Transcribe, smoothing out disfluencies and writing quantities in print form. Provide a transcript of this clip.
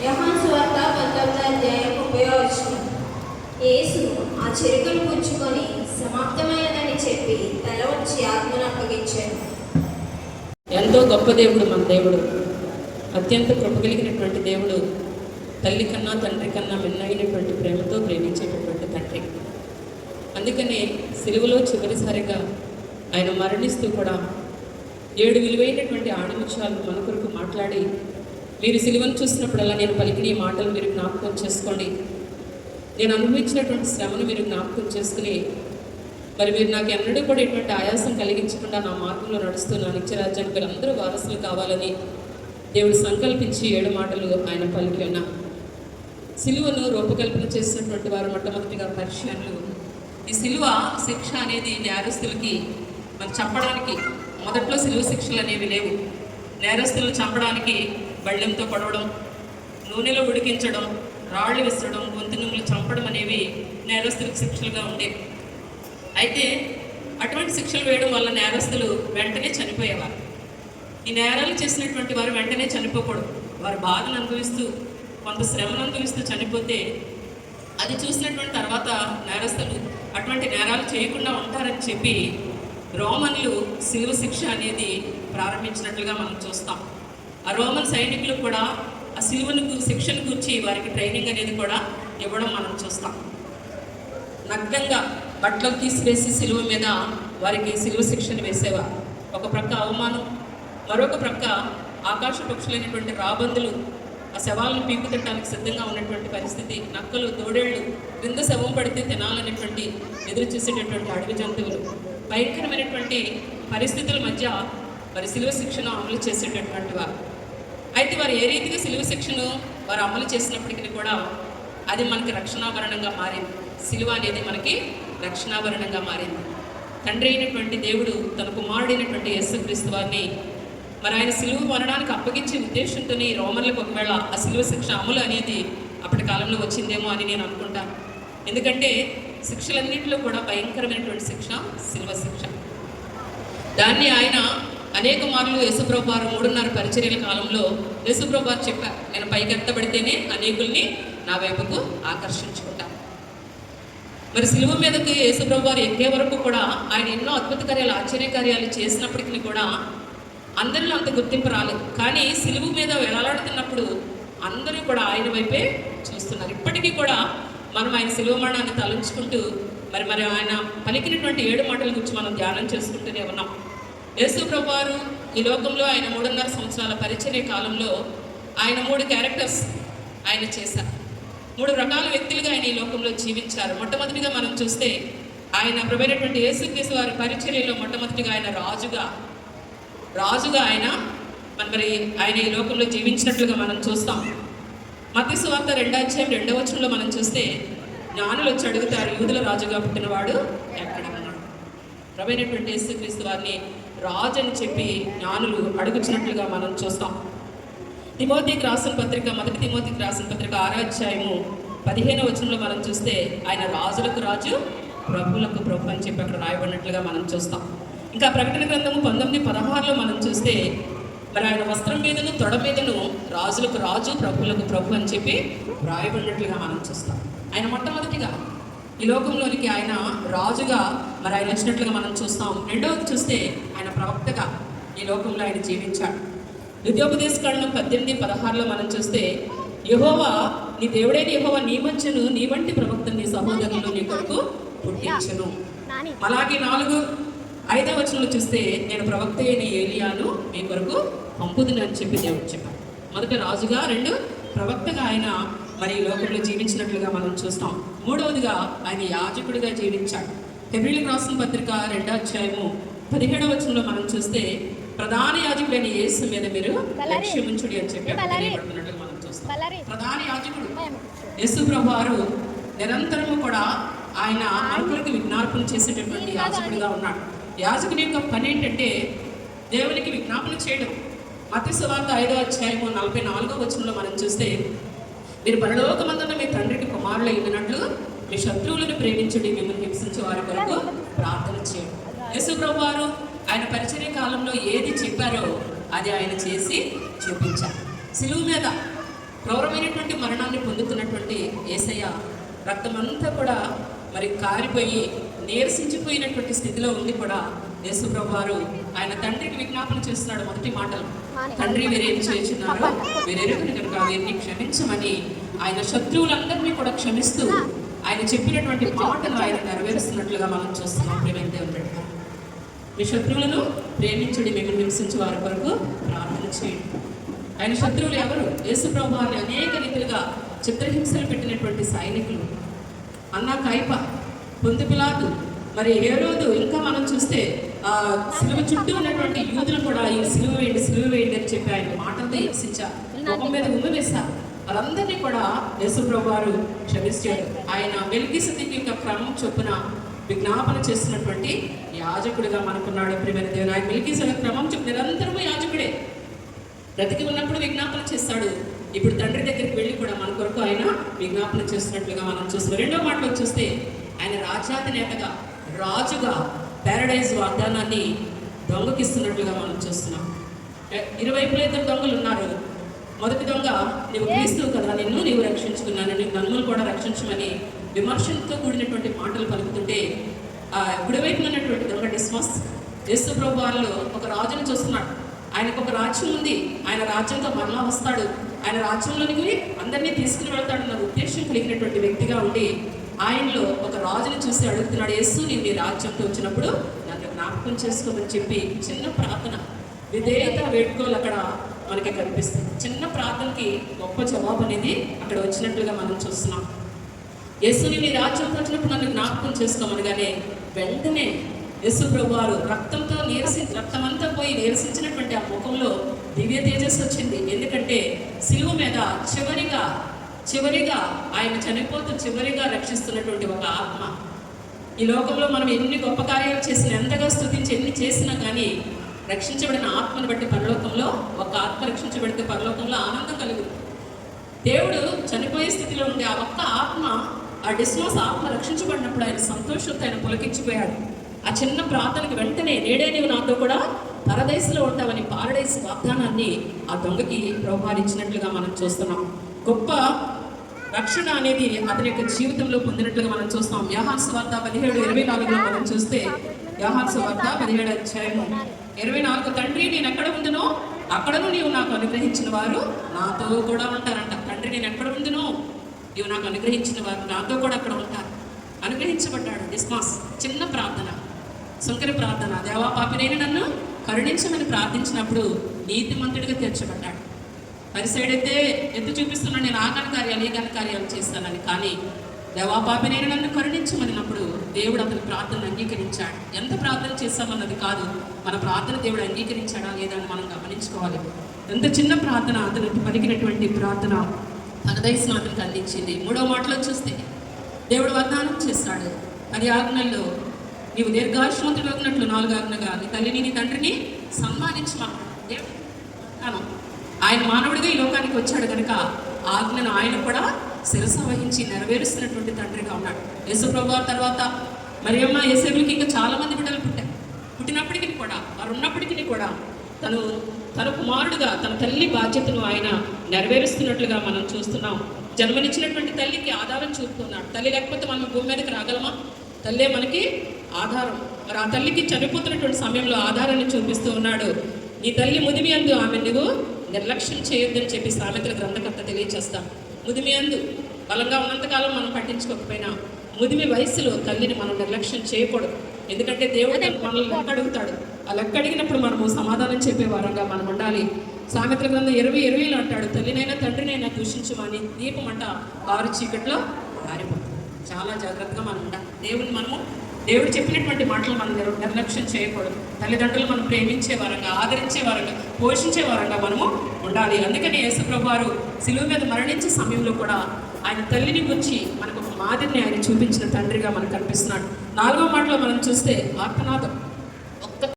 యోహాను సువార్త 19వ అధ్యాయం 30వ వచనం. యేసు ఆ చెరుకును పుచ్చుకొని సమాప్తమైనదని చెప్పి తల వచ్చి ఆత్మను అప్పగించాడు. ఎంతో గొప్ప దేవుడు మన దేవుడు. అత్యంత కృప కలిగినటువంటి దేవుడు. తల్లి కన్నా తండ్రి కన్నా మిన్నైనటువంటి ప్రేమతో ప్రేమించేటటువంటి తండ్రి. అందుకనే సిలువలో చివరిసారిగా ఆయన మరణిస్తూ కూడా 7 విలువైనటువంటి ఆణిముత్యాలు మన కొరకు మాట్లాడి, మీరు సిలువను చూసినప్పుడల్లా నేను పలికిన ఈ మాటలు మీరు జ్ఞాపకం చేసుకోండి, నేను అనుభవించినటువంటి శ్రమను మీరు జ్ఞాపకం చేసుకుని, మరి మీరు నాకు ఎన్నడూ కూడా ఎటువంటి ఆయాసం కలిగించకుండా నా మార్గంలో నడుస్తూ నా నిత్యరాజ్యానికి మీరు అందరూ వారసులు కావాలని దేవుడు సంకల్పించి 7 మాటలు ఆయన పలికి ఉన్న సిలువను రూపకల్పన చేసినటువంటి వారు మొట్టమొదటిగా పరిచయాలు. ఈ సిలువ శిక్ష అనేది నేరస్తులకి మరి చంపడానికి మొదట్లో సిలువ శిక్షలు అనేవి లేవు. నేరస్తులను చంపడానికి బళ్ళెంతో కొడవడం, నూనెలో ఉడికించడం, రాళ్ళు విసరడం, గొంతు నుమ్ములు చంపడం అనేవి నేరస్తులకు శిక్షలుగా ఉండేవి. అయితే అటువంటి శిక్షలు వేయడం వల్ల నేరస్తులు వెంటనే చనిపోయేవారు. ఈ నేరాలు చేసినటువంటి వారు వెంటనే చనిపోకూడదు. వారు బాధను అనుభవిస్తూ కొంత శ్రమను అనుభవిస్తూ చనిపోతే అది చూసినటువంటి తర్వాత నేరస్తులు అటువంటి నేరాలు చేయకుండా ఉంటారని చెప్పి రోమన్లు సిలువ శిక్ష అనేది ప్రారంభించినట్లుగా మనం చూస్తాం. ఆ రోమన్ సైనికులు కూడా ఆ సిలువను శిక్షను గురించి వారికి ట్రైనింగ్ అనేది కూడా ఇవ్వడం మనం చూస్తాం. నగ్నంగా బట్టలు తీసివేసి సిలువ మీద వారికి సిలువ శిక్షను వేసేవారు. ఒక ప్రక్క అవమానం, మరొక ప్రక్క ఆకాశ పక్షులైనటువంటి రాబందులు ఆ శవాలను పీకు తిట్టడానికి సిద్ధంగా ఉన్నటువంటి పరిస్థితి. నక్కలు, తోడేళ్లు క్రింద శవం పడితే తినాలనేటువంటి ఎదురు చూసేటటువంటి అడవి జంతువులు, భయంకరమైనటువంటి పరిస్థితుల మధ్య వారి సిలువ శిక్షను అమలు చేసేటటువంటి వారు. అయితే వారు ఏ రీతిగా సిలువ శిక్షను వారు అమలు చేసినప్పటికీ కూడా అది మనకి రక్షణాభరణంగా మారింది. సిలువ అనేది మనకి రక్షణాభరణంగా మారింది. తండ్రి అయినటువంటి దేవుడు తన కుమారుడైనటువంటి యేసుక్రీస్తు వారిని మరి ఆయన సిలువ మరణానికి అప్పగించే ఉద్దేశంతోనే రోమన్లకు ఒకవేళ ఆ సిలువ శిక్ష అమలు అనేది అప్పటి కాలంలో వచ్చిందేమో అని నేను అనుకుంటాను. ఎందుకంటే శిక్షలన్నింటిలో కూడా భయంకరమైనటువంటి శిక్ష సిలువ శిక్ష. దాన్ని ఆయన అనేక మార్లు యేసుప్రభు వారు 3.5 పరిచర్యల కాలంలో యేసుప్రభు వారు చెప్పారు, నేను పైకి ఎత్తబడితేనే అనేకుల్ని నా వైపుకు ఆకర్షించుకుంటాను. మరి సిలువ మీదకి యేసుప్రభు వారు ఎక్కే వరకు కూడా ఆయన ఎన్నో అద్భుత కార్యాలు, ఆశ్చర్యకార్యాలు చేసినప్పటికీ కూడా అందరిలో అంత గుర్తింపు రాలేదు. కానీ సిలువ మీద వేలాడుతున్నప్పుడు అందరూ కూడా ఆయన వైపే చూస్తున్నారు. ఇప్పటికీ కూడా మనం ఆయన సిలువ మరణాన్ని తలంచుకుంటూ మరి ఆయన పలికినటువంటి 7 మాటల గురించి మనం ధ్యానం చేసుకుంటూనే ఉన్నాం. యేసు ప్రభు వారు ఈ లోకంలో ఆయన 3.5 సంవత్సరాల పరిచర్య కాలంలో ఆయన 3 క్యారెక్టర్స్ ఆయన చేశారు. 3 రకాల వ్యక్తులుగా ఆయన ఈ లోకంలో జీవించారు. మొట్టమొదటిగా మనం చూస్తే ఆయన ప్రభువైనటువంటి యేసుక్రీస్తు వారి పరిచర్యలో మొట్టమొదటిగా ఆయన రాజుగా ఆయన ఈ లోకంలో జీవించినట్లుగా మనం చూస్తాం. మత్తయి సువార్త 2వ అధ్యాయం 2వ వచనంలో మనం చూస్తే జ్ఞానులు వచ్చి అడుగుతారు, యూదుల రాజుగా పుట్టినవాడు ఎక్కడ ఉన్నాడు? ప్రభువైనటువంటి యేసుక్రీస్తు వారిని రాజు అని చెప్పి జ్ఞానులు అడుగుచినట్లుగా మనం చూస్తాం. తిమోతికి రాసిన పత్రిక, 1 తిమోతికి రాసిన పత్రిక 6వ అధ్యాయము 15వ వచనంలో మనం చూస్తే ఆయన రాజులకు రాజు, ప్రభువులకు ప్రభు అని చెప్పి అక్కడ రాయబడినట్లుగా మనం చూస్తాం. ఇంకా ప్రకటన గ్రంథము 19:16లో మనం చూస్తే మరి ఆయన వస్త్రం మీదను తొడ మీదను రాజులకు రాజు, ప్రభువులకు ప్రభు అని చెప్పి రాయబడినట్లుగా మనం చూస్తాం. ఆయన మొట్టమొదటిగా ఈ లోకంలోనికి ఆయన రాజుగా మరి ఆయన వచ్చినట్లుగా మనం చూస్తాం. రెండవది చూస్తే ఆయన ప్రవక్తగా ఈ లోకంలో ఆయన జీవించాడు. ద్వితీయోపదేశకాండం 18:16లో మనం చూస్తే యెహోవా నీ దేవుడైన యెహోవా నీ మధ్యను నీ వంటి ప్రవక్తను నీ సహోదరులు నీ కొరకు పుట్టించును. అలాగే 4-5వ వచనంలో చూస్తే నేను ప్రవక్త అయిన ఏలియాను మీ కొరకు పంపుదును అని చెప్పి దేవుడు చెప్పాడు. మొదట రాజుగా, 2 ప్రవక్తగా ఆయన మరి ఈ లోకంలో జీవించినట్లుగా మనం చూస్తాం. 3వదిగా ఆయన యాజకుడిగా జీవించాడు. హెబ్రీయులకు రాసిన పత్రిక 2వ అధ్యాయము 17వ వచనంలో మనం చూస్తే ప్రధాన యాజకుడైన యేసు మీద మీరు లక్ష్యం ఉంచుడి అని చెప్పి మనం చూస్తాం. ప్రధాన యాజకుడు యేసు ప్రభు వారు నిరంతరము కూడా ఆయన మనకులకు విజ్ఞాపన చేసేటటువంటి యాజకుడిగా ఉన్నాడు. యాజకుని యొక్క పని ఏంటంటే దేవునికి విజ్ఞాపన చేయడం. మత్తయి సువార్త 5వ అధ్యాయము 44వ వచనంలో మనం చూస్తే మీరు పరలోకమందున్న మీ తండ్రికి కుమారులు అయినట్లు మీ శత్రువులను ప్రేమించండి, మిమ్మల్ని హింసించే వారి కొరకు ప్రార్థన చేయండి. యేసు ప్రభు వారు ఆయన పరిచర్య కాలంలో ఏది చెప్పారో అది ఆయన చేసి చూపించారు. సిలువ మీద క్రూరమైనటువంటి మరణాన్ని పొందుతున్నటువంటి యేసయ్య రక్తమంతా కూడా మరి కారిపోయి నీరసించిపోయినటువంటి స్థితిలో ఉండి కూడా యేసు ప్రభువారు ఆయన తండ్రికి విజ్ఞాపన చేస్తున్నాడు. మొదటి మాటలు, తండ్రి వీరేం చేస్తున్నారో వీరెరుగుని కనుక వీరిని క్షమించమని ఆయన శత్రువులందరినీ కూడా క్షమిస్తూ ఆయన చెప్పినటువంటి మాటలు ఆయన నెరవేరుస్తున్నట్లుగా మనం చూస్తున్నాం. ప్రేమైన దేవుని బిడ్డలారా, మీ శత్రువులను ప్రేమించుడి, మిమ్మల్ని హింసించే వారి కొరకు ప్రార్థన చేయండి. ఆయన శత్రువులు ఎవరు? యేసు ప్రభువారిని అనేక రీతిలుగా చిత్రహింసలు పెట్టినటువంటి సైనికులు, అన్నా కైప, పొంతు పిలాతు, మరి హేరోదు, ఇంకా మనం చూస్తే ఆ సిలువ చుట్టూ ఉన్నటువంటి యూదులు కూడా ఈ సిలువ వేయండి అని చెప్పి ఆయన మాటలతో హింసించారు, ముఖం మీద ఉమ్మి వేశారు. వాళ్ళందరినీ కూడా యేసు ప్రభువారు క్షమించారు. ఆయన మెల్కీసెదెకు యొక్క క్రమం చొప్పున విజ్ఞాపన చేస్తున్నటువంటి యాజకుడిగా మనకున్నాడు. ప్రియమైన దేవుని, ఆయన మెల్కీసెదెకు క్రమం చొప్పున నిరంతరము యాజకుడే. బ్రతికి ఉన్నప్పుడు విజ్ఞాపన చేస్తాడు, ఇప్పుడు తండ్రి దగ్గరికి వెళ్ళి కూడా మన కొరకు ఆయన విజ్ఞాపన చేస్తున్నట్లుగా మనం చూస్తున్నాం. రెండో మాటలో చూస్తే ఆయన రాజ్యాధినేతగా, రాజుగా ప్యారడైజ్ వాగ్దానాన్ని దొంగకిస్తున్నట్లుగా మనం చూస్తున్నాం. ఇరువైపులో ఇద్దరు దొంగలు ఉన్నారు. మొదటి దొంగ, నీవు క్రీస్తువు కదా, నీవు రక్షించుకున్నాను, నీవు నన్ను కూడా రక్షించమని విమర్శలతో కూడినటువంటి మాటలు పలుకుతుంటే, కుడివైపున ఉన్నటువంటి దొంగ డిస్మస్ యేసు ప్రభు వారిలో ఒక రాజును చూస్తున్నాడు. ఆయనకు ఒక రాజ్యం ఉంది, ఆయన రాజ్యంతో మరలా వస్తాడు, ఆయన రాజ్యంలోనికి అందరినీ తీసుకుని వెళ్తాడన్న ఉద్దేశం కలిగినటువంటి వ్యక్తిగా ఉండి ఆయనలో ఒక రాజుని చూసి అడుగుతున్నాడు, యేసు నీవు నీ రాజ్యంతో వచ్చినప్పుడు నన్ను జ్ఞాపకం చేసుకోమని చెప్పి చిన్న ప్రార్థన, విధేయత, వేడుకోలు అక్కడ మనకి కనిపిస్తుంది. చిన్న ప్రార్థనకి గొప్ప జవాబు అనేది అక్కడ వచ్చినట్లుగా మనం చూస్తున్నాం. యేసుని నీ రాజ్యంతో వచ్చినప్పుడు నన్ను జ్ఞాపకం చేసుకోమనగానే వెంటనే యేసు ప్రభువారు రక్తమంతా పోయి నీరసించినటువంటి ఆ ముఖంలో దివ్య తేజస్సు వచ్చింది. ఎందుకంటే సిలువ మీద చివరిగా ఆయన చనిపోతూ చివరిగా రక్షిస్తున్నటువంటి ఒక ఆత్మ. ఈ లోకంలో మనం ఎన్ని గొప్ప కార్యాలు చేసినా, ఎంతగా స్తుతించి ఎన్ని చేసినా కానీ రక్షించబడిన ఆత్మను బట్టి పరలోకంలో, ఒక ఆత్మ రక్షించబడితే పరలోకంలో ఆనందం కలుగుతుంది. దేవుడు చనిపోయే స్థితిలో ఉండే ఆ ఒక్క ఆత్మ, ఆ డిస్మస్ ఆత్మ రక్షించబడినప్పుడు ఆయన సంతోషంతో ఆయన పులకించిపోయాడు. ఆ చిన్న ప్రార్థనకి వెంటనే నేడే నీవు నాతో కూడా పరదేశంలో ఉంటావని పారడైస్ వాగ్దానాన్ని ఆ దొంగకి ప్రభువారు ఇచ్చినట్లుగా మనం చూస్తున్నాం. గొప్ప రక్షణ అనేది అతని యొక్క జీవితంలో పొందినట్లుగా మనం చూస్తాం. యోహాను సువార్త 17:24 మనం చూస్తే, యోహాను సువార్త 17:24, తండ్రి నేను ఎక్కడ ఉందునో అక్కడను నీవు నాకు అనుగ్రహించిన వారు నాతో కూడా ఉంటారంట. తండ్రి నేను ఎక్కడ ఉందునో నీవు నాకు అనుగ్రహించిన వారు నాతో కూడా అక్కడ ఉంటారు. అనుగ్రహించబడ్డాడు డిస్మాస్. చిన్న ప్రార్థన, సుంకరి ప్రార్థన, దేవా పాపినైన నన్ను కరుణించమని ప్రార్థించినప్పుడు నీతిమంతుడిగా తీర్చబడ్డాడు. పరిసైడైతే ఎత్తు చూపిస్తున్నాను, నేను ఆ కార్యాలు ఈ కార్యాలు చేస్తానని, కానీ దేవా పాపినైన నన్ను కరుణించమన్నప్పుడు దేవుడు అతని ప్రార్థనను అంగీకరించాడు. ఎంత ప్రార్థన చేస్తామన్నది కాదు, మన ప్రార్థన దేవుడు అంగీకరించాడా లేదా అని మనం గమనించుకోవాలి. ఎంత చిన్న ప్రార్థన, అతనికి పలికినటువంటి ప్రార్థన తన దయస్సును అతనికి అందించింది. మూడవ మాటలో చూస్తే దేవుడు వాగ్దానం చేస్తాడు, 10 ఆజ్ఞల్లో నీవు దీర్ఘాయుష్మంతుడు ఉన్నట్లు 4 ఆజ్ఞగా నీ తల్లిని నీ తండ్రిని సన్మానించమన్నాడు. దేవుడు ఆయన మానవుడిగా ఈ లోకానికి వచ్చాడు కనుక ఆజ్ఞను ఆయన కూడా శిరస వహించి నెరవేరుస్తున్నటువంటి తండ్రిగా ఉన్నాడు. యేసు ప్రభువారి తర్వాత మరియమ్మ, యేసేపులకి ఇంకా చాలామంది బిడ్డలు పుట్టినప్పటికీ కూడా, వారు ఉన్నప్పటికీ కూడా తన కుమారుడుగా తన తల్లి బాధ్యతను ఆయన నెరవేరుస్తున్నట్లుగా మనం చూస్తున్నాం. జన్మనిచ్చినటువంటి తల్లికి ఆధారం చూపుతున్నాడు. తల్లి లేకపోతే మనం భూమి మీదకి రాగలమా? తల్లే మనకి ఆధారం. మరి ఆ తల్లికి చనిపోతున్నటువంటి సమయంలో ఆధారాన్ని చూపిస్తూ ఉన్నాడు. నీ తల్లి ముదిమి అందు ఆమె నువ్వు నిర్లక్ష్యం చేయొద్దని చెప్పి సామెతల గ్రంథకర్త తెలియచేస్తాం. ముదిమి అందు బలంగా ఉన్నంతకాలం మనం పట్టించుకోకపోయినా ముదిమి వయసులో తల్లిని మనం నిర్లక్ష్యం చేయకూడదు. ఎందుకంటే దేవుడు మనల్ని లెక్క అడుగుతాడు. ఆ లెక్క అడిగినప్పుడు మనము సమాధానం చెప్పే వారంగా మనం ఉండాలి. సామెతల గ్రంథం 20:20 అంటాడు, తల్లినైనా తండ్రినైనా దూషించమని దీపమంట 6 చీకట్లో ఆరిపోతుంది. చాలా జాగ్రత్తగా మనం ఉండాలి. దేవుడు చెప్పినటువంటి మాటలు మనం నిర్లక్ష్యం చేయకూడదు. తల్లిదండ్రులు మనం ప్రేమించే వారంగా, ఆదరించే వారంగా, పోషించే వారంగా మనము ఉండాలి. అందుకని యేసు ప్రభువారు సిలువ మీద మరణించే సమయంలో కూడా ఆయన తల్లిని గురించి మనకు ఒక మాదిరిని ఆయన చూపించిన తండ్రిగా మనకు కనిపిస్తున్నాడు. 4వ మాటలో మనం చూస్తే ఆర్తనాదం.